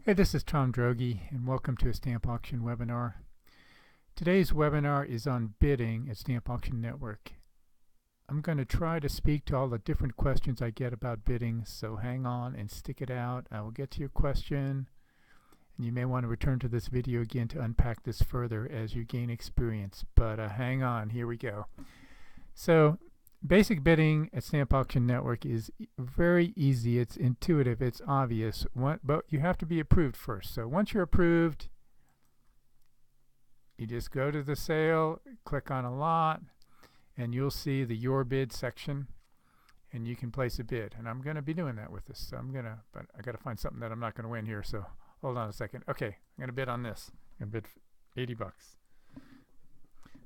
Hey, this is Tom Droege, and welcome to a Stamp Auction webinar. Today's webinar is on bidding at Stamp Auction Network. I'm going to try to speak to all the different questions I get about bidding, so hang on and stick it out. I will get to your question, and you may want to return to this video again to unpack this further as you gain experience. But hang on, here we go. So, basic bidding at Stamp Auction Network is very easy. It's intuitive. It's obvious. But you have to be approved first. So once you're approved, you just go to the sale, click on a lot, and you'll see the Your Bid section, and you can place a bid. And I'm going to be doing that with this. So but I got to find something that I'm not going to win here. So hold on a second. Okay, I'm going to bid on this. I'm going to bid $80.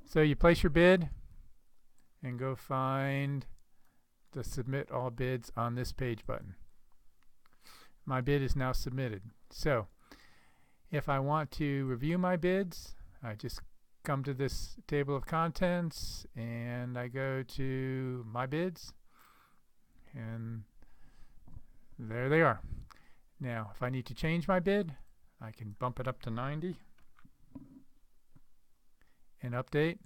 So you place your bid and go find the Submit All Bids on this page button. My bid is now submitted. So if I want to review my bids, I just come to this table of contents and I go to My Bids, and there they are. Now if I need to change my bid, I can bump it up to 90 and update.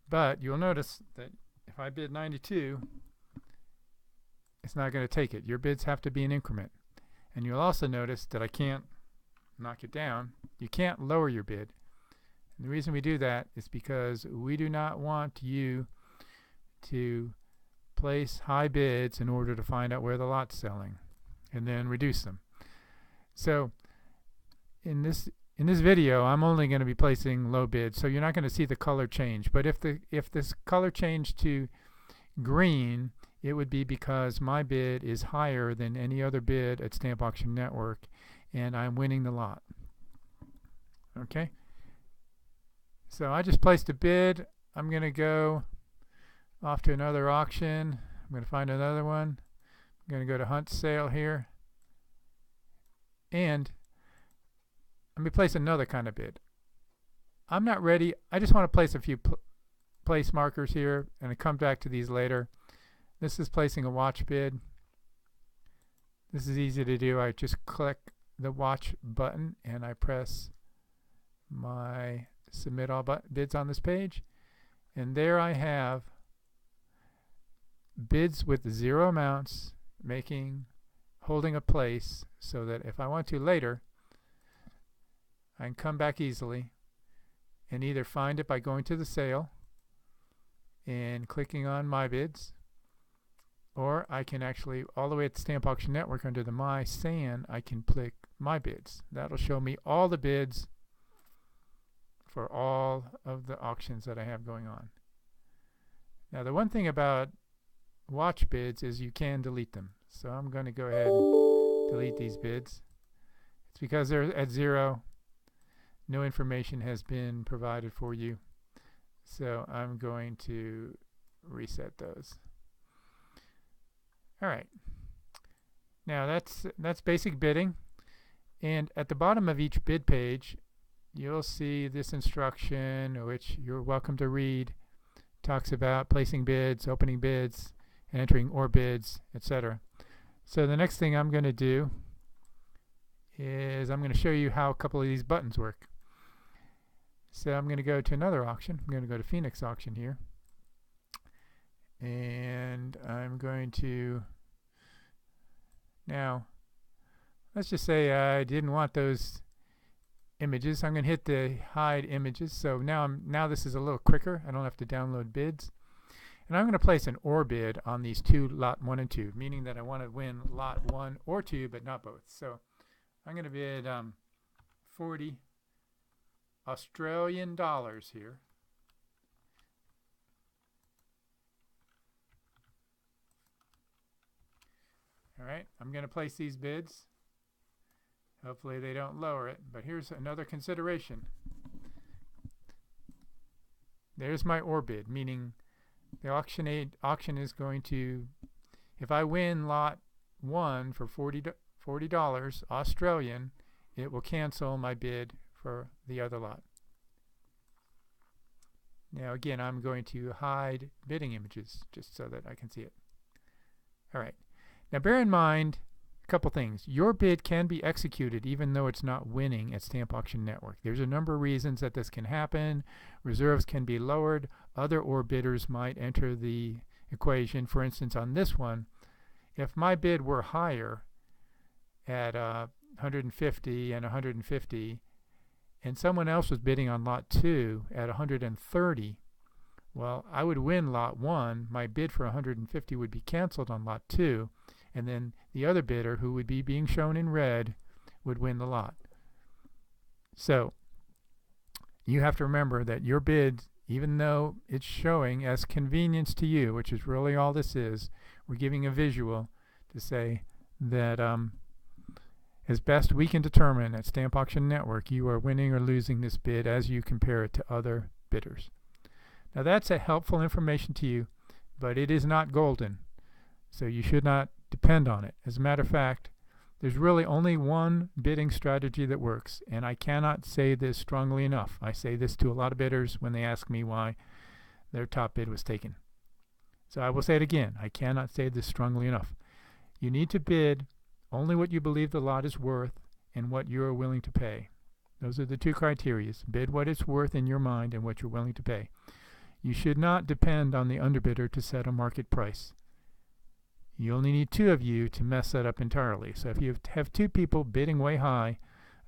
But you'll notice that if I bid 92, it's not going to take it. Your bids have to be an increment. And you'll also notice that I can't knock it down. You can't lower your bid. And the reason we do that is because we do not want you to place high bids in order to find out where the lot's selling and then reduce them. So in this video, I'm only going to be placing low bids, so you're not going to see the color change. But if this color changed to green, it would be because my bid is higher than any other bid at Stamp Auction Network, and I'm winning the lot. Okay? So I just placed a bid. I'm going to go off to another auction. I'm going to find another one. I'm going to go to Hunt Sale here. And let me place another kind of bid. I'm not ready. I just want to place a few place markers here, and I come back to these later. This is placing a watch bid. This is easy to do. I just click the watch button and I press my Submit All Bids on this page. And there I have bids with 0 amounts holding a place, so that if I want to later, I can come back easily and either find it by going to the sale and clicking on My Bids, or I can actually, all the way at the Stamp Auction Network under the My SAN, I can click My Bids. That'll show me all the bids for all of the auctions that I have going on. Now the one thing about watch bids is you can delete them. So I'm going to go ahead and delete these bids. It's because they're at 0. No information has been provided for you. So I'm going to reset those. Alright. Now that's basic bidding. And at the bottom of each bid page, you'll see this instruction, which you're welcome to read. It talks about placing bids, opening bids, entering or bids, etc. So the next thing I'm going to do is I'm going to show you how a couple of these buttons work. So I'm going to go to another auction. I'm going to go to Phoenix Auction here. And I'm going to, now, let's just say I didn't want those images. I'm going to hit the hide images. So now this is a little quicker. I don't have to download bids. And I'm going to place an or bid on these two, lot 1 and 2, meaning that I want to win lot 1 or 2, but not both. So I'm going to bid 40 Australian dollars here. All right, I'm going to place these bids. Hopefully they don't lower it, but here's another consideration. There's my or bid, meaning the auction is going to, if I win lot 1 for $40 Australian, it will cancel my bid for the other lot. Now again, I'm going to hide bidding images just so that I can see it. All right. Now bear in mind, a couple things. Your bid can be executed even though it's not winning at Stamp Auction Network. There's a number of reasons that this can happen. Reserves can be lowered. Other OR bidders might enter the equation. For instance, on this one, if my bid were higher at 150 and 150, and someone else was bidding on lot 2 at 130, well, I would win lot 1. My bid for 150 would be canceled on lot 2, and then the other bidder, who would be being shown in red, would win the lot. So you have to remember that your bid, even though it's showing as convenience to you, which is really all this is, we're giving a visual to say that as best we can determine at Stamp Auction Network, you are winning or losing this bid as you compare it to other bidders. Now that's a helpful information to you, but it is not golden, so you should not depend on it. As a matter of fact, there's really only one bidding strategy that works, and I cannot say this strongly enough. I say this to a lot of bidders when they ask me why their top bid was taken. So I will say it again. I cannot say this strongly enough. You need to bid only what you believe the lot is worth and what you are willing to pay. Those are the two criteria. Bid what it's worth in your mind and what you're willing to pay. You should not depend on the underbidder to set a market price. You only need 2 of you to mess that up entirely. So if you have 2 people bidding way high,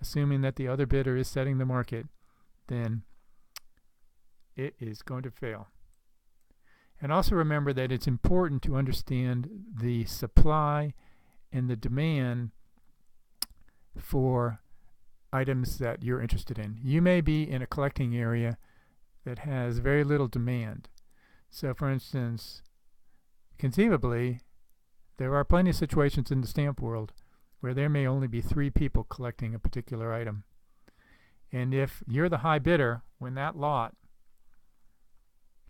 assuming that the other bidder is setting the market, then it is going to fail. And also remember that it's important to understand the supply and the demand for items that you're interested in. You may be in a collecting area that has very little demand. So for instance, conceivably, there are plenty of situations in the stamp world where there may only be 3 people collecting a particular item. And if you're the high bidder, when that lot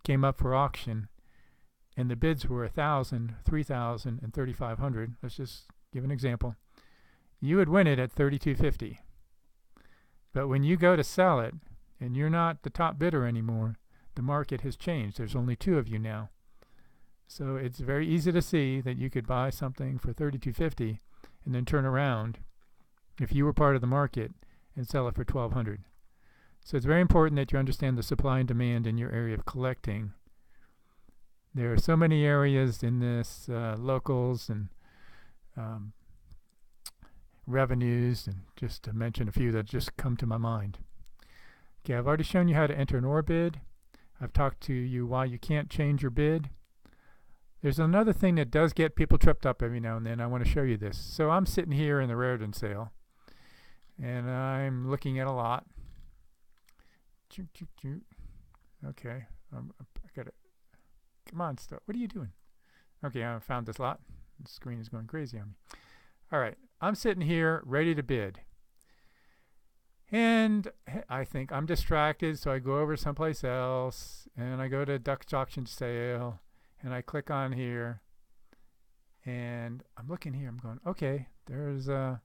came up for auction and the bids were 1,000, 3,000, and 3,500, let's just give an example, you would win it at $3,250. But when you go to sell it and you're not the top bidder anymore, the market has changed. There's only 2 of you now. So it's very easy to see that you could buy something for $3,250 and then turn around, if you were part of the market, and sell it for $1,200. So it's very important that you understand the supply and demand in your area of collecting. There are so many areas in this, locals and revenues, and just to mention a few that just come to my mind. Okay, I've already shown you how to enter an OR bid. I've talked to you why you can't change your bid. There's another thing that does get people tripped up every now and then. I want to show you this. So I'm sitting here in the Raritan sale, and I'm looking at a lot. Okay, I got it. Come on, stop. What are you doing? Okay, I found this lot. The screen is going crazy on me. All right, I'm sitting here ready to bid. And I think I'm distracted, so I go over someplace else, and I go to Dutch auction sale, and I click on here, and I'm looking here. I'm going, okay, there's I'm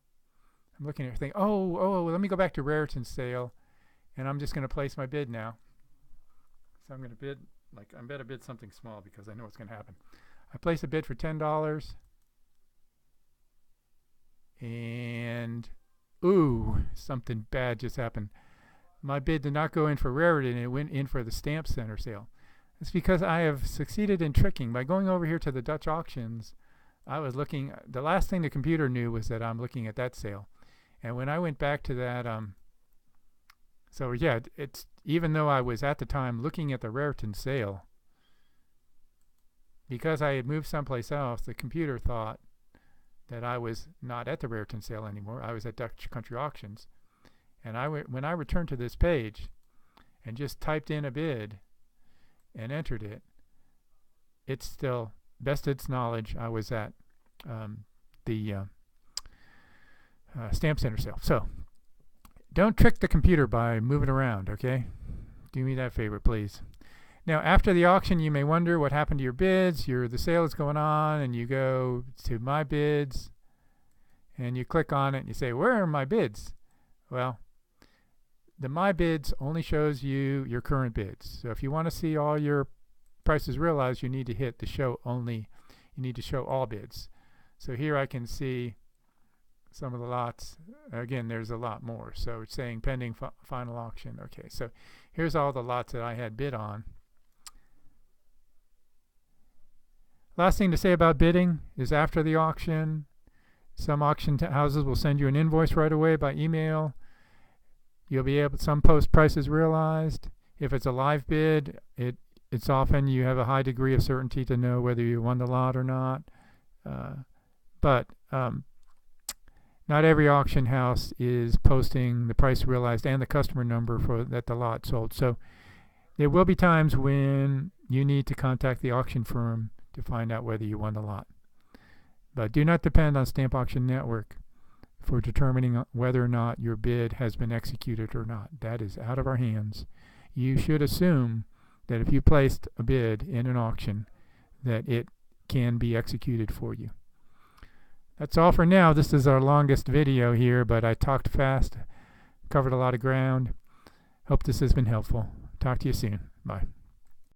looking at everything. Oh, let me go back to Raritan sale, and I'm just going to place my bid now. So I'm going to bid, like, I better bid something small because I know what's going to happen. I place a bid for $10, and ooh, something bad just happened. My bid did not go in for Raritan, it went in for the Stamp Center sale. It's because I have succeeded in tricking. By going over here to the Dutch auctions, I was looking, the last thing the computer knew was that I'm looking at that sale. And when I went back to that, so yeah, it's, even though I was at the time looking at the Raritan sale, because I had moved someplace else, the computer thought that I was not at the Raritan sale anymore. I was at Dutch Country Auctions. And when I returned to this page and just typed in a bid and entered it, it's still, best of its knowledge, I was at the Stamp Center sale. So don't trick the computer by moving around, okay? Do me that favor, please. Now, after the auction, you may wonder what happened to your bids. The sale is going on, and you go to My Bids, and you click on it, and you say, where are my bids? Well, the My Bids only shows you your current bids. So if you want to see all your prices realized, you need to hit the show only. You need to show all bids. So here I can see some of the lots. Again, there's a lot more. So it's saying pending final auction. Okay, so here's all the lots that I had bid on. Last thing to say about bidding is after the auction, some auction houses will send you an invoice right away by email. You'll be able, some post prices realized. If it's a live bid, it's often you have a high degree of certainty to know whether you won the lot or not. But not every auction house is posting the price realized and the customer number for that the lot sold. So there will be times when you need to contact the auction firm to find out whether you won the lot. But do not depend on Stamp Auction Network for determining whether or not your bid has been executed or not. That is out of our hands. You should assume that if you placed a bid in an auction, that it can be executed for you. That's all for now. This is our longest video here, but I talked fast, covered a lot of ground. Hope this has been helpful. Talk to you soon. Bye.